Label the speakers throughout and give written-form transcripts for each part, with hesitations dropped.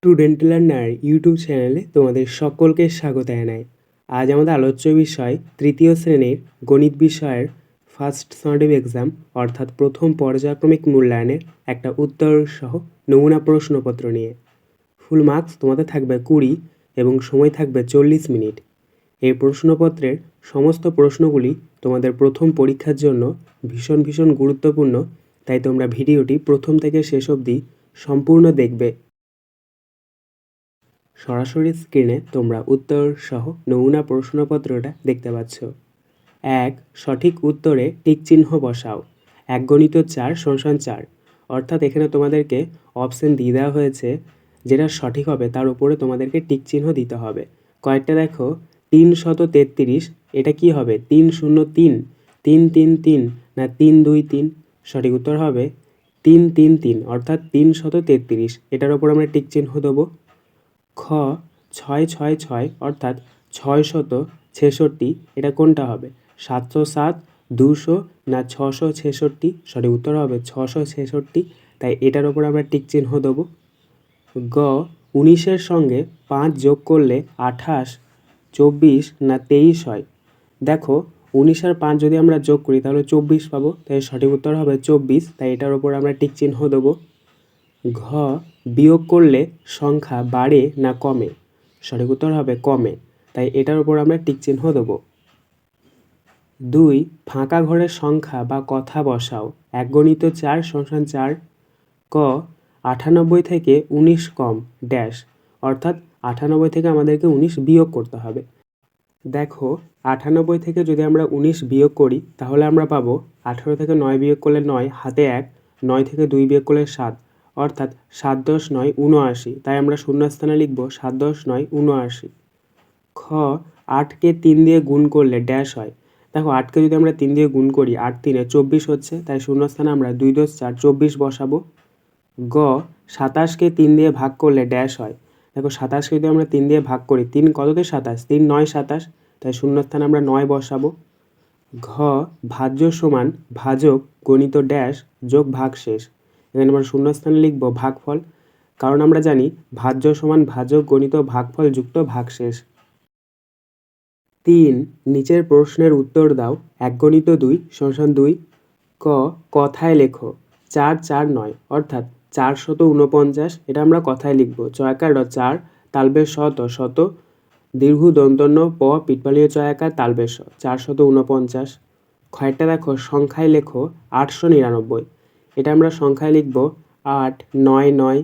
Speaker 1: Student learner YouTube চ্যানেলে তোমাদের সকলকে স্বাগত জানাই। আজ আমাদের আলোচ্য বিষয় তৃতীয় শ্রেণীর গণিত বিষয়ের ফার্স্ট সামেটিভ এক্সাম অর্থাৎ প্রথম পর্যায়ক্রমিক মূল্যায়নের একটা উত্তর সহ নমুনা প্রশ্নপত্র নিয়ে। ফুল মার্কস তোমাদের থাকবে 20 এবং সময় থাকবে 40 মিনিট। এই প্রশ্নপত্রের সমস্ত প্রশ্নগুলি তোমাদের প্রথম পরীক্ষার জন্য ভীষণ গুরুত্বপূর্ণ, তাই তোমরা ভিডিওটি প্রথম থেকে শেষ অবধি সম্পূর্ণ দেখবে। সরাসরি স্ক্রিনে তোমরা উত্তর সহ নমুনা প্রশ্নপত্রটা দেখতে পাচ্ছ। 1. সঠিক উত্তরে টিক চিহ্ন বসাও। 1 × 4 = 4। অর্থাৎ এখানে তোমাদেরকে অপশন দিয়ে দেওয়া হয়েছে, যেটা সঠিক হবে তার উপরে তোমাদেরকে টিক চিহ্ন দিতে হবে। কয়েকটা দেখো, 333, এটা কি হবে? 303, 333 না 323? সঠিক উত্তর হবে 333 অর্থাৎ 333। এটার উপর আমরা টিক চিহ্ন দেবো। খ 666 অর্থাৎ 666, এটা কোনটা হবে? 707, 200 না 666? সঠিক উত্তর হবে 666, তাই এটার ওপর আমরা টিক চিহ্ন দেবো। গ 19-এর সঙ্গে 5 যোগ করলে 28, 24 না 23 হয়? দেখো, 19 আর 5 যদি আমরা যোগ করি তাহলে 24 পাবো, তাই সঠিক উত্তর হবে 24, তাই এটার ওপর আমরা টিক চিহ্ন দেবো। ঘ বিয়োগ করলে সংখ্যা বাড়ে না কমে? সঠিক উত্তর হবে কমে, তাই এটার উপর আমরা টিক চিহ্ন দেবো। 2. ফাঁকা ঘরের সংখ্যা বা কথা বসাও। 1 × 4 = 4। ক 98 থেকে 19 কম ড্যাশ, অর্থাৎ 98 থেকে আমাদেরকে 19 বিয়োগ করতে হবে। দেখো, 98 থেকে যদি আমরা 19 বিয়োগ করি তাহলে আমরা পাবো 18 থেকে 9 বিয়োগ করলে 9, হাতে 1, 9 থেকে 2 বিয়োগ করলে 7, অর্থাৎ 7 × 10 = 79, তাই আমরা শূন্যস্থানে লিখব 7 × 10 = 79। খ 8কে 3 দিয়ে গুণ করলে ড্যাশ হয়? দেখো, 8কে যদি আমরা 3 দিয়ে গুণ করি 8 × 3 = 24 হচ্ছে, তাই শূন্যস্থানে আমরা 2 × 10 = 4, 24 বসাবো। গ 27কে 3 দিয়ে ভাগ করলে ড্যাশ হয়? দেখো, 27কে যদি আমরা 3 দিয়ে ভাগ করি, 3 কততে 27, 3 × 9 = 27, তাই শূন্যস্থানে আমরা 9 বসাবো। ঘ ভাজ্য সমান ভাজক গণিত ড্যাশ যোগ ভাগশেষ। এখানে আমরা শূন্যস্থানে লিখব ভাগফল, কারণ আমরা জানি ভাজ্য সমান ভাজক গণিত ভাগফল যুক্ত ভাগশেষ। 3. নিচের প্রশ্নের উত্তর দাও। 1 × 2 = 2। ক কথায় লেখো 4 4 9, অর্থাৎ 449, এটা আমরা কথায় লিখব। চয়াকার 4, তালবেশ শত, দীর্ঘ দন্তন্য প, পিটপালিয় চয়াকার তালবেশ 449। ক্ষয়টা দেখো, সংখ্যায় লেখো 899, এটা আমরা সংখ্যায় লিখব 8 9 9।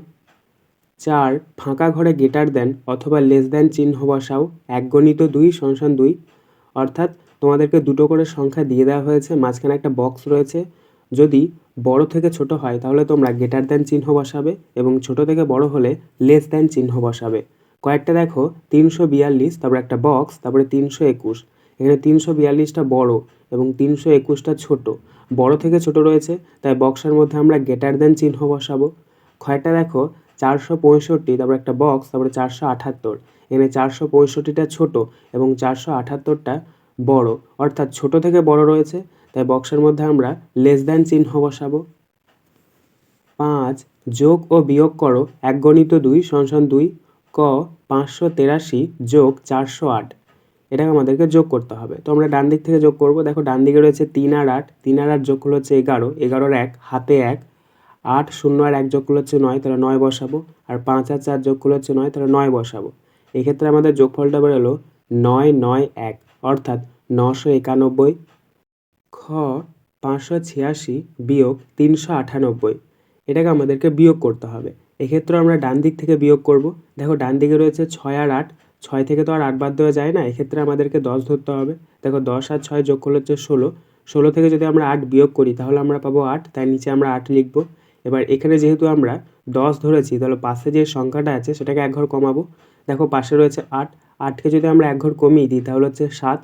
Speaker 1: 4. ফাঁকা ঘরে গ্রেটার দ্যান অথবা লেস দ্যান চিহ্ন বসাও। 1 × 2 = 2, অর্থাৎ তোমাদেরকে দুটো করে সংখ্যা দিয়ে দেওয়া হয়েছে, মাঝখানে একটা বক্স রয়েছে। যদি বড় থেকে ছোট হয় তাহলে তোমরা গ্রেটার দ্যান চিহ্ন বসাবে এবং ছোট থেকে বড় হলে লেস দ্যান চিহ্ন বসাবে। কয়েকটা দেখো, 342, তারপর একটা বক্স, তারপরে 321। এখানে 342টা বড় এবং 321টা ছোট, বড় থেকে ছোট রয়েছে, তাই বক্সের মধ্যে আমরা গ্রেটার দ্যান চিহ্ন বসাবো। কয়েকটা দেখো, 465, তারপর একটা বক্স, তারপরে 478। এখানে 465টা ছোট এবং 478টা বড়, অর্থাৎ ছোট থেকে বড় রয়েছে, তাই বক্সের মধ্যে আমরা লেস দ্যান চিহ্ন বসাবো। 5. যোগ ও বিয়োগ করো। 1 × 2 = 2। ক 583 যোগ 408, এটাকে আমাদেরকে যোগ করতে হবে। তো আমরা ডান দিক থেকে যোগ করব। দেখো, ডান দিকে রয়েছে 3 আর 8, 3 আর 8 যোগ করলে হচ্ছে 11, 11 আর 1 হাতে 1, 8 0 আর 1 যোগ করলে হচ্ছে 9, তাহলে 9 বসাবো। আর 5 আর 4 যোগ করলে হচ্ছে 9, তাহলে 9 বসাবো। এক্ষেত্রে আমাদের যোগফলটা বেরোলো 9 9 1, অর্থাৎ 991। খ 586 বিয়োগ 398, এটাকে আমাদেরকে বিয়োগ করতে হবে। এক্ষেত্রে আমরা ডান দিক থেকে বিয়োগ করব। দেখো, ডান দিকে রয়েছে 6 আর 8, 6 থেকে তো আর 8 বাদ দেওয়া যায় না, এক্ষেত্রে আমাদেরকে 10 ধরতে হবে। দেখো, 10 আর 6 যোগ করলে হচ্ছে 16, 16 থেকে যদি আমরা 8 বিয়োগ করি তাহলে আমরা পাবো 8, তাই নিচে আমরা 8 লিখব। এবার এখানে যেহেতু আমরা 10 ধরেছি, তাহলে পাশে যে সংখ্যাটা আছে সেটাকে এক ঘর কমাবো। দেখো, পাশে রয়েছে 8, 8কে যদি আমরা এক ঘর কমিয়ে দিই তাহলে হচ্ছে 7,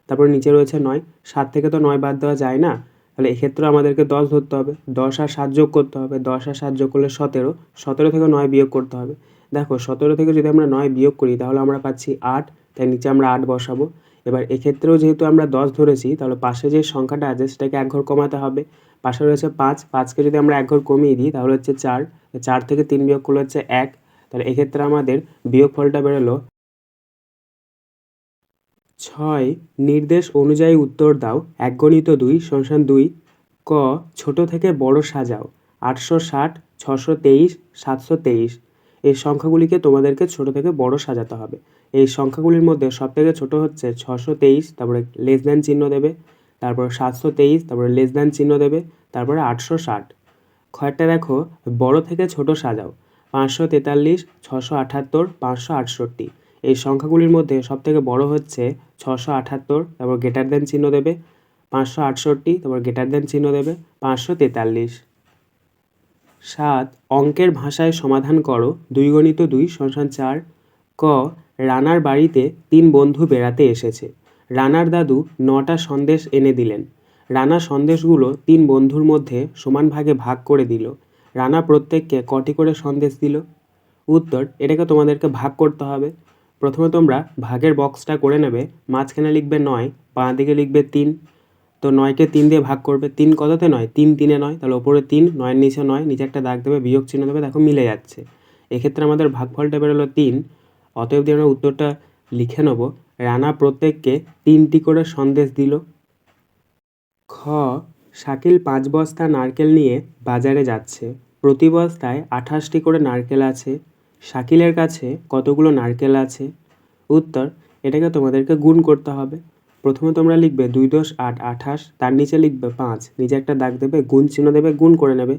Speaker 1: তারপরে নিচে রয়েছে 9, 7 থেকে তো 9 বাদ দেওয়া যায় না, তাহলে এক্ষেত্রে আমাদেরকে 10 ধরতে হবে। 10 আর 7 যোগ করতে হবে, 10 আর 7 যোগ করলে 17, 17 থেকে 9 বিয়োগ করতে হবে। দেখো, 17 থেকে যদি আমরা 9 বিয়োগ করি তাহলে আমরা পাচ্ছি 8, তাই নিচে আমরা 8 বসাবো। এবার এক্ষেত্রেও যেহেতু আমরা 10 ধরেছি, তাহলে পাশে যে সংখ্যাটা আছে সেটাকে এক ঘর কমাতে হবে। পাশে রয়েছে 5, 5কে যদি আমরা এক ঘর কমিয়ে দিই তাহলে হচ্ছে 4, 4 থেকে 3 বিয়োগ করলে হচ্ছে 1, তাহলে এক্ষেত্রে আমাদের বিয়োগফলটা বেরোলো 6 নির্দেশ অনুযায়ী উত্তর দাও 1 × 2 = 2। ক ছোট থেকে বড় সাজাও 860 623 723। এই সংখ্যাগুলিকে তোমাদেরকে ছোট থেকে বড় সাজাতে হবে। এই সংখ্যাগুলির মধ্যে সবথেকে ছোট হচ্ছে 623, তারপরে লেস দ্যান চিহ্ন দেবে, তারপর 723, তারপরে লেস দ্যান চিহ্ন দেবে, তারপরে 860। ক্ষয়টা দেখো বড় থেকে ছোট সাজাও 543 678 568। এই সংখ্যাগুলির মধ্যে সবথেকে বড় হচ্ছে 678, তারপর গ্রেটার দ্যান চিহ্ন দেবে, 568, তারপর গ্রেটার দ্যান চিহ্ন দেবে, 543। 7 অঙ্কের ভাষায় সমাধান করো 2 × 2 = 4। ক রানার বাড়িতে 3 বন্ধু বেড়াতে এসেছে। রানার দাদু 9টা সন্দেশ এনে দিলেন। রানা সন্দেশগুলো 3 বন্ধুর মধ্যে সমান ভাগে ভাগ করে দিল। রানা প্রত্যেককে কটি করে সন্দেশ দিল? উত্তর, এটাকে তোমাদেরকে ভাগ করতে হবে। প্রথমে তোমরা ভাগের বক্সটা করে নেবে, মাঝখানে লিখবে 9, বাঁ দিকে লিখবে 3। তো 9কে 3 দিয়ে ভাগ করবে। 3 কততে 9? 3 3 এ 9, তাহলে ওপরে 3, 9 এর নিচে 9, নিচে একটা দাগ দেবে, বিয়োগ চিহ্ন দেবে, দেখো মিলে যাচ্ছে। এক্ষেত্রে আমাদের ভাগফলটা বেরোলো 3। অতএব দিয়ে আমরা উত্তরটা লিখে নেব, রানা প্রত্যেককে 3টি করে সন্দেশ দিল। খ শাকিল 5 বস্তা নারকেল নিয়ে বাজারে যাচ্ছে। প্রতি বস্তায় 28টি করে নারকেল আছে। শাকিলের কাছে কতগুলো নারকেল আছে? উত্তর, এটাকে তোমাদেরকে গুণ করতে হবে। প্রথমে তোমরা লিখবে 2 × 10 = 8 28, তার নিচে লিখবে 5, নিচে একটা দাগ দেবে, গুণ চিহ্ন দেবে, গুণ করে নেবে।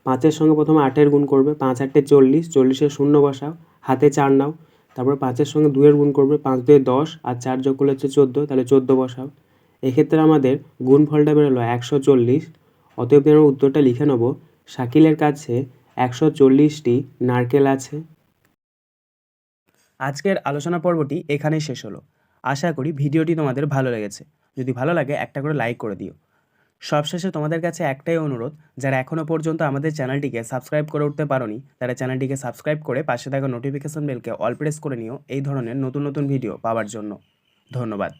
Speaker 1: 5-এর সঙ্গে প্রথমে 8-এর গুণ করবে, 5 × 8 = 40, 40-এ 0 বসাও, হাতে 4 নাও। তারপর 5-এর সঙ্গে 2-এর গুণ করবে, 5 × 2 = 10, আর 4 যোগ করলে হচ্ছে 14, তাহলে 14 বসাও। এক্ষেত্রে আমাদের গুণফলটা বেরোলো 140। অতএব আমরা উত্তরটা লিখে নেব, শাকিলের কাছে 140টি নারকেল আছে। আজকের আলোচনা পর্বটি এখানেই শেষ হলো। আশা করি ভিডিওটি তোমাদের ভালো লেগেছে। যদি ভালো লাগে একটা করে লাইক করে দিও। সবশেষে তোমাদের কাছে একটাই অনুরোধ, যারা এখনও পর্যন্ত আমাদের চ্যানেলটিকে সাবস্ক্রাইব করে উঠতে পারোনি, তারা চ্যানেলটিকে সাবস্ক্রাইব করে পাশে থাকা নোটিফিকেশন বেলকে অল প্রেস করে নিও এই ধরনের নতুন নতুন ভিডিও পাওয়ার জন্য। ধন্যবাদ।